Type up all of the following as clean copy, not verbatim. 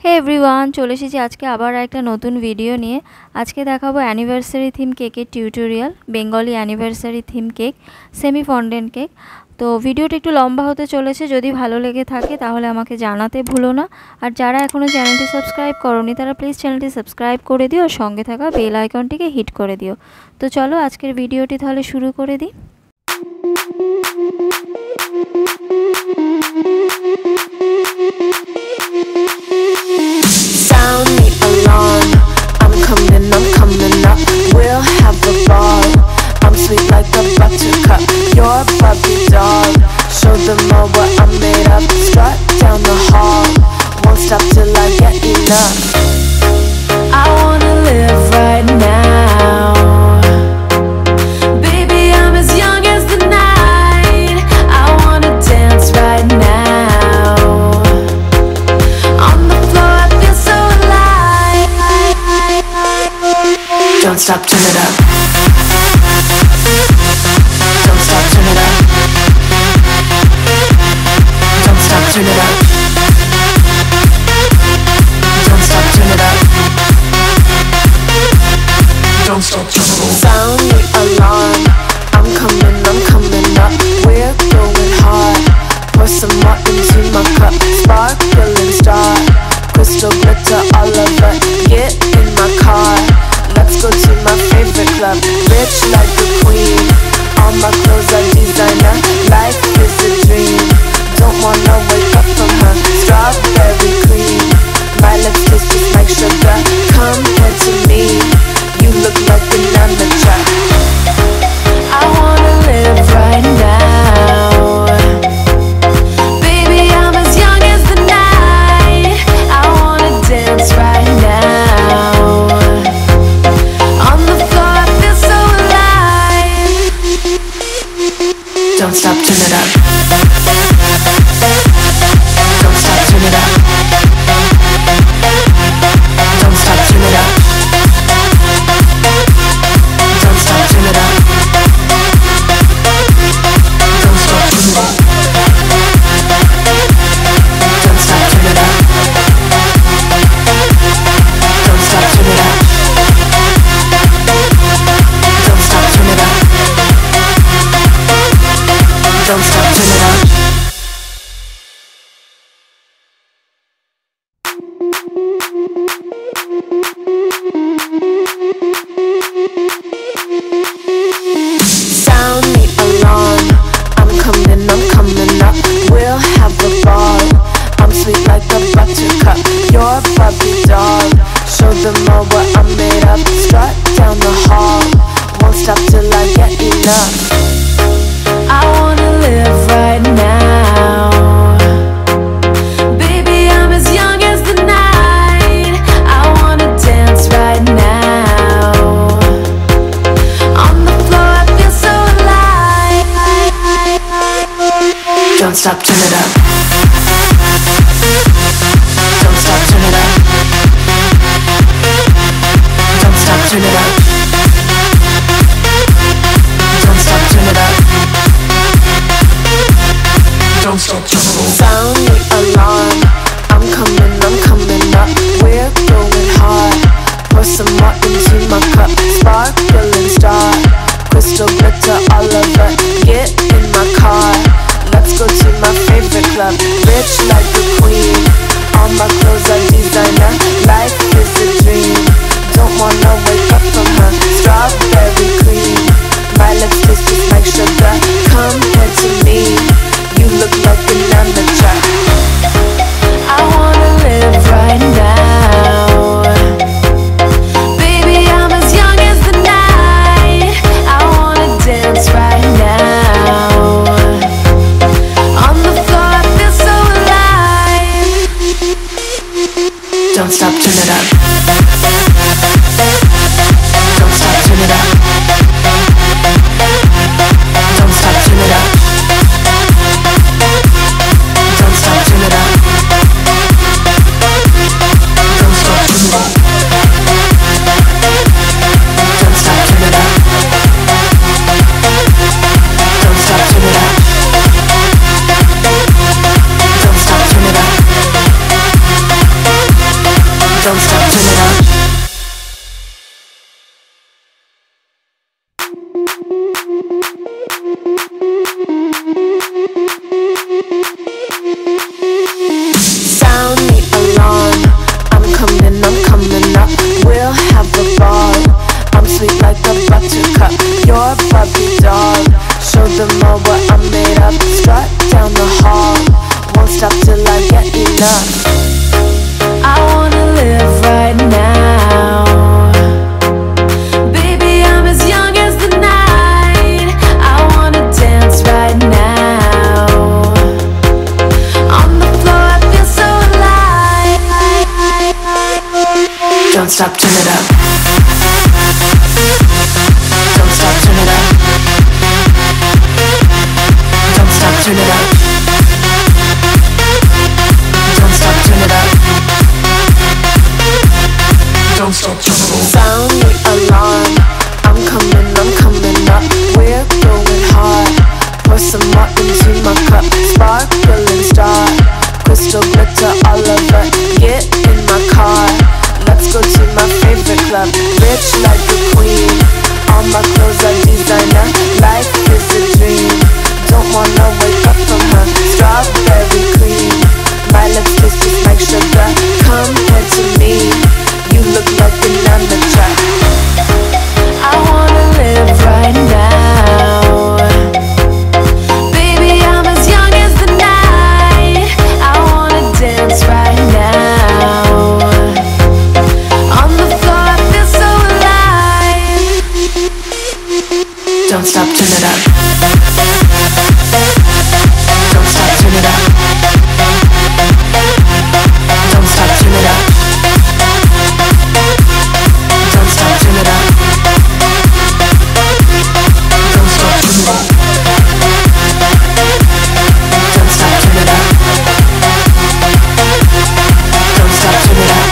হে everyone, চলে এসেছি আজকে আবার একটা নতুন ভিডিও নিয়ে। আজকে দেখাবো অ্যানিভার্সারি থিম কেকের tutorial, Bengali anniversary theme cake, semi fondant cake. তো ভিডিওটা একটু লম্বা হতে চলেছে, যদি ভালো লেগে থাকে তাহলে আমাকে জানাতে ভুলো না। আর যারা এখনও চ্যানেলটি সাবস্ক্রাইব করোনি তারা প্লিজ চ্যানেলটি সাবস্ক্রাইব করে দিও, আর সঙ্গে থাকা বেল আইকনটিকে হিট করে দিও। তো চলো আজকের ভিডিওটি তাহলে শুরু করে দিই। Sound the alarm, I'm coming up, we'll have a ball. I'm sweet like a buttercup, you're Barbie doll. Show them all what I'm made of, strut down the hall. Won't stop till I get enough. I wanna live right now. Baby, I'm as young as the night. I wanna dance right now. On the floor I feel so alive. Don't stop, turn it up. Don't stop, turn it up. Don't stop, turn it up. Don't stop, turn it up. Don't stop, turn it up. Sound the alarm, I'm coming up, we're going hard. Pour some more into my cup, sparkling star, crystal glitter all over, get in my car. Let's go to my favorite club, rich like a queen. All my clothes are designer, life is a dream. Don't wanna wake up from her, strawberry cream. My lips taste just like sugar, come here to me. You look like an amateur. I wanna live right now. Baby, I'm as young as the night. I wanna dance right now. On the floor I feel so alive. Don't stop, turn it up. Don't stop, turn it up. Don't stop, turn it up. Don't stop, turn it up. Don't stop, turn it up. Don't stop, turn it up. Don't stop, turn it up. Don't stop, turn it up. Don't stop, turn it up. Sound the alarm, I'm coming up, we'll have a ball. I'm sweet like a buttercup, you're Barbie doll. Show them all what I'm made of, strut down the hall. Won't stop till I get enough. I wanna live right now. Baby, I'm as young as the night. I wanna dance right now. On the floor I feel so alive. Don't stop, turn it up. Don't stop, turn it up. Don't stop, turn it up. Don't stop, turn it up. Don't stop, turn it up. Sound the alarm, I'm coming up, we're going hard. Pour some more into my cup, sparkling star, crystal glitter all over, get in my car. Let's go to my favorite club, rich like a queen. All my clothes are designer, life is a dream. Don't wanna wake up from her, strawberry cream. My lips taste just like sugar, come here to me. You look like an amateur. I wanna live right now. Baby, I'm as young as the night. I wanna dance right now. On the floor I feel so alive. Don't stop, turn it up. Don't stop, turn it up. Don't stop, turn it up. Don't stop, turn it up. Don't stop, turn it up. Don't stop, turn it up. Don't stop, turn it up. Don't stop, turn it up. Don't stop, turn it up. Sound the alarm. I'm coming up. We'll have a ball. I'm sweet like a buttercup. You're Barbie doll. Show them all what I'm made of. Strut down the hall. Won't stop till I get enough. I wanna live right now. Baby, I'm as young as the night. I wanna dance right now. On the floor, I feel so alive. Don't stop, turn it up. Don't stop, turn it up. Don't stop, turn it up. Don't stop, turn it up. Don't stop, turn it up. Sound the alarm. I'm coming up. We're going hard. Pour some more into my cup. Sparkling star. Crystal glitter all over. Get in my car. Let's go to my favorite club. Rich like a queen. All my clothes are designer. Life is a dream. Don't wanna wake up from her. Strawberry cream. My lips taste just like sugar. Come here to me. You look like an amateur. I wanna live right now. Baby, I'm as young as the night. I wanna dance right now. On the floor, I feel so alive. Don't stop, turn it up. Don't stop, turn it up. Don't stop, turn it up. Don't stop, turn it up. Don't stop, turn it up. Don't stop, turn it up. Don't stop, turn it up.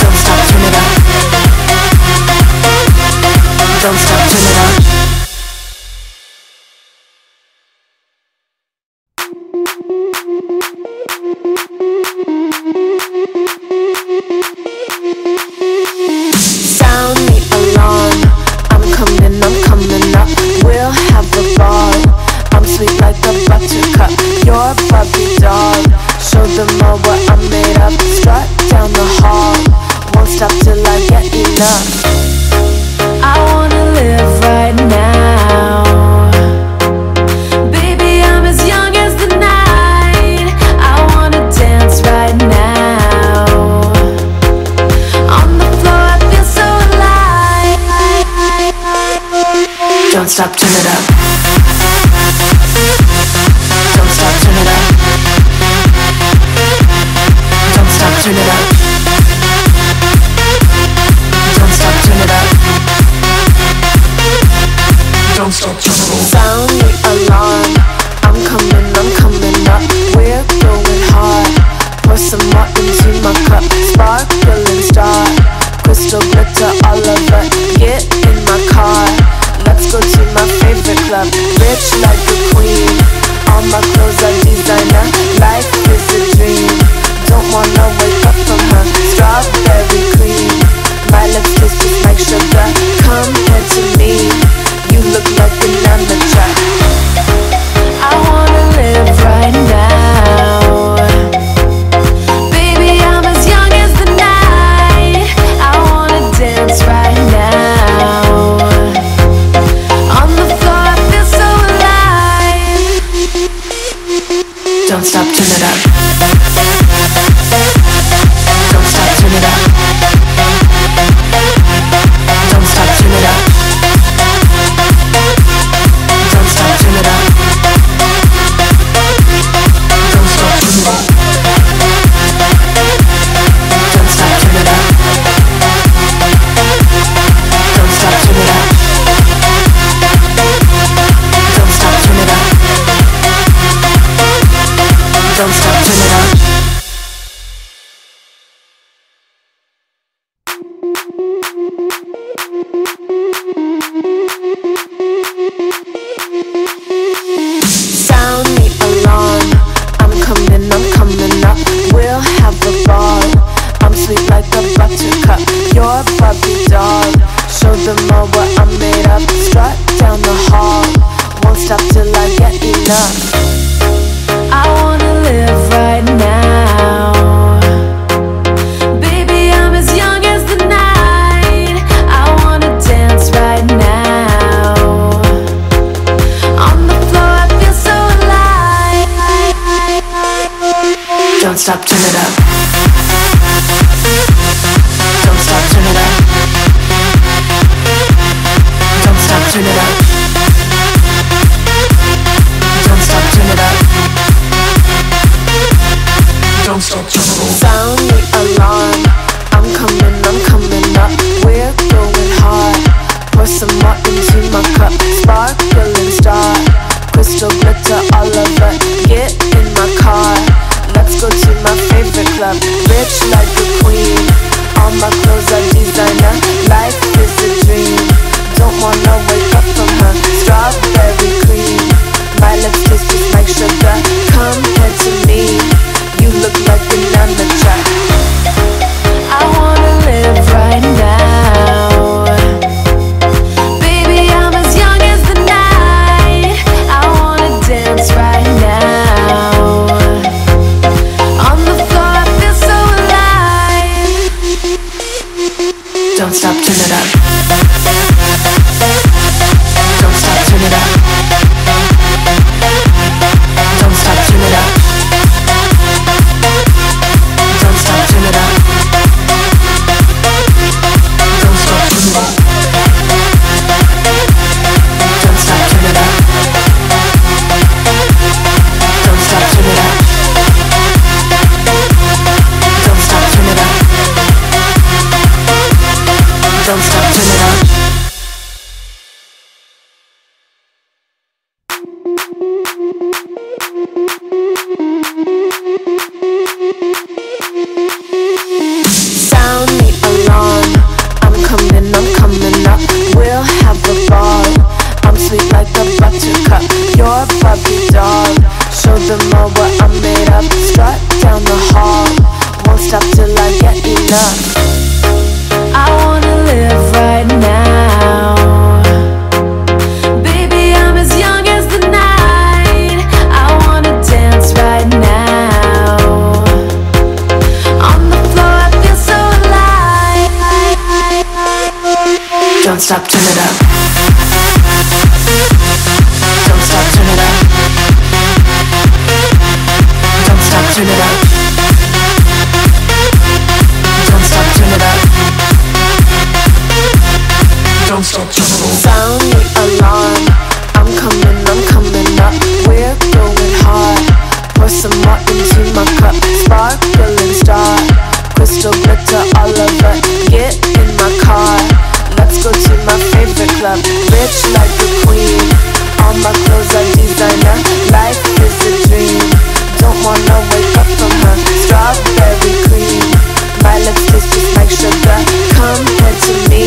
Don't stop, turn it up. Don't stop, turn it up. Sound the alarm. I'm coming up. We'll have a ball. I'm sweet like a buttercup. You're Barbie doll. Show them all what I'm made of. Strut down the hall. Won't stop till I get enough. I wanna live right now. Baby, I'm as young as the night. I wanna dance right now. On the floor, I feel so alive. Don't stop, turn it up. Don't stop, turn it up. Don't stop, turn it up. Don't stop, turn it up. Don't stop, turn it up. Sound the alarm. I'm coming up. We're going hard. Pour some more into my cup. Sparkling star. Crystal glitter all over. Get in my car. Let's go to my favorite club. Rich like a queen. All my clothes are designer. Life is a dream. Don't wanna wake up from her. Strawberry cream. My lips taste just like sugar. Come here to me. You look like an amateur. I wanna live right now. Baby, I'm as young as the night. I wanna dance right now. On the floor, I feel so alive. Don't stop, turn it up. Don't stop, turn it up. Don't stop, turn it up. Don't stop, turn it up. Don't stop, turn it up. Don't stop, turn it up. Don't stop, turn it up. Don't stop, turn it up. Don't stop, turn it up. Don't stop, turn it up. Don't stop, turn it up. Don't stop, turn it up. Don't stop, turn it up. Don't stop, turn it up. Sound the alarm. I'm coming up. We're going hard. Pour some more into my cup. Sparkling star. Crystal glitter all over. Get in my car. Let's go to my favorite club. Rich like a queen. All my clothes are designer. Life is a dream. Don't wanna wake up from her. Strawberry cream. My lips taste just like sugar. Come here to me. You look like an amateur. I wanna live right now. Baby, I'm as young as the night. I wanna dance right now. On the floor, I feel so alive. Don't stop, turn it up. Don't stop, turn it up. Don't stop, turn it up. Don't stop, turn it up. Don't stop, turn it up. Don't stop, turn it up. Don't stop, turn it up. Don't stop, turn it up. Don't stop, turn it up. Sound the alarm. I'm coming up. We'll have a ball. I'm sweet like a buttercup. You're Barbie doll. Show them all what I'm made of. Strut down the hall. Won't stop till I get enough. I wanna live right now. Baby, I'm as young as the night. I wanna dance right now. On the floor, I feel so alive. Don't stop, turn it up. Don't stop, turn it up. Don't stop, turn it up. Don't stop, turn it up. Don't stop, turn it up. Sound the alarm. I'm coming up. We're going hard. Pour some more into my cup. Sparkling star. Crystal glitter all over. Get in my car. Let's go to my favorite club. Rich like a queen. All my clothes are designer. Life is a dream. Don't wanna wake up from her. Strawberry cream. My lips taste just like sugar. Come here to me.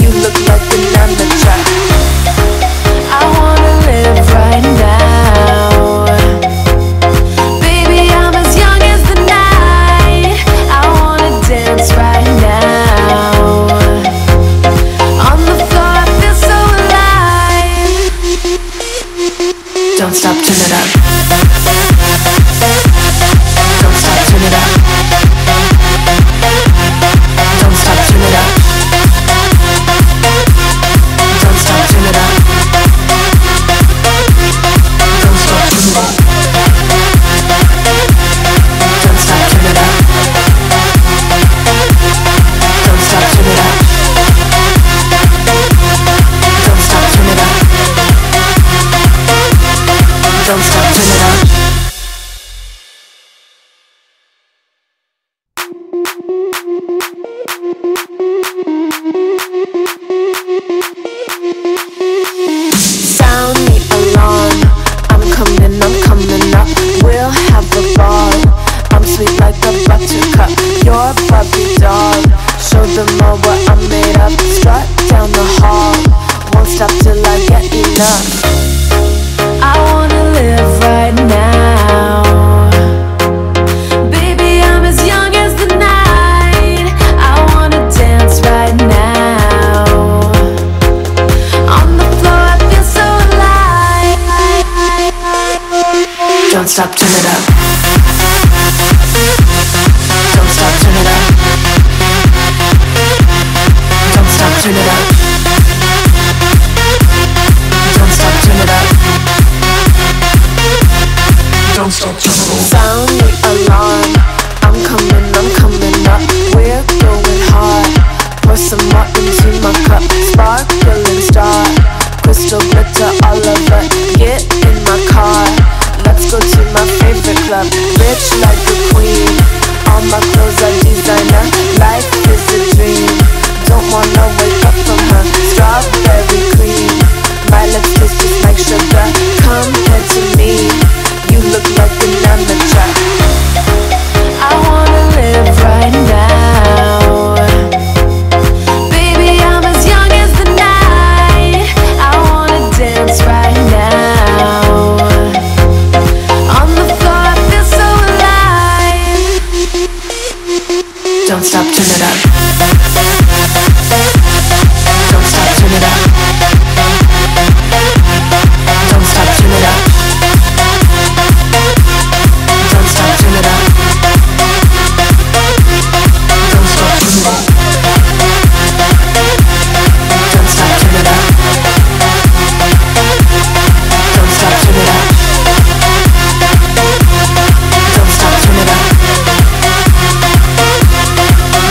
You look like an amateur. I wanna live right now. Baby, I'm as young as the night. I wanna dance right now. On the floor, I feel so alive. Don't stop, turn it up. Don't stop, turn it up. Don't stop, turn it up. Don't stop, turn it up. Don't stop, turn it up. Don't stop, turn it up. Don't stop, turn it up. Don't stop, turn it up. Don't stop, turn it up. Sound the alarm. I'm coming up. We'll have a ball. I'm sweet like a buttercup. You're Barbie doll. Show them all what I'm made of. Strut down the hall. Won't stop till I get enough. I wanna live right now. Baby, I'm as young as the night.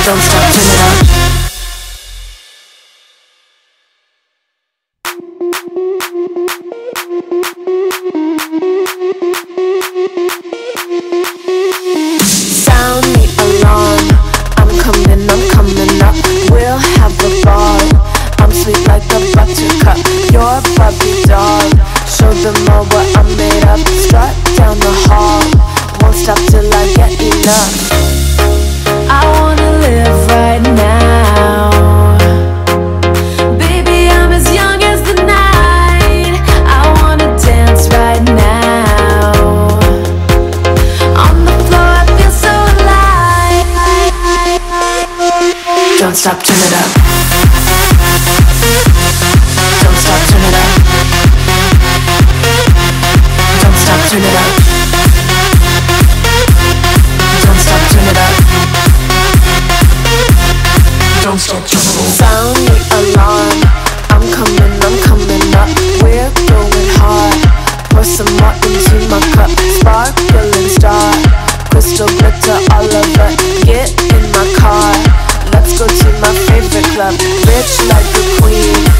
Don't stop, turn it up. Sound the alarm. I'm coming up. We'll have a ball. I'm sweet like a buttercup. You're a puppy dog. Show them all what I'm made of. Strut down the hall. Won't stop till I get enough. I wanna live right now. Baby, I'm as young as the night. I wanna dance right now. On the floor, I feel so alive. Don't stop, turn it up. Don't stop, turn it up. Don't stop, turn it up. Don't stop, turn it up. Don't stop, turn it up. Sound the alarm. I'm coming up. We're going hard. Pour some more into my cup. Sparkling star. Crystal glitter all over. Get in my car. Let's go to my favorite club. Rich like a queen.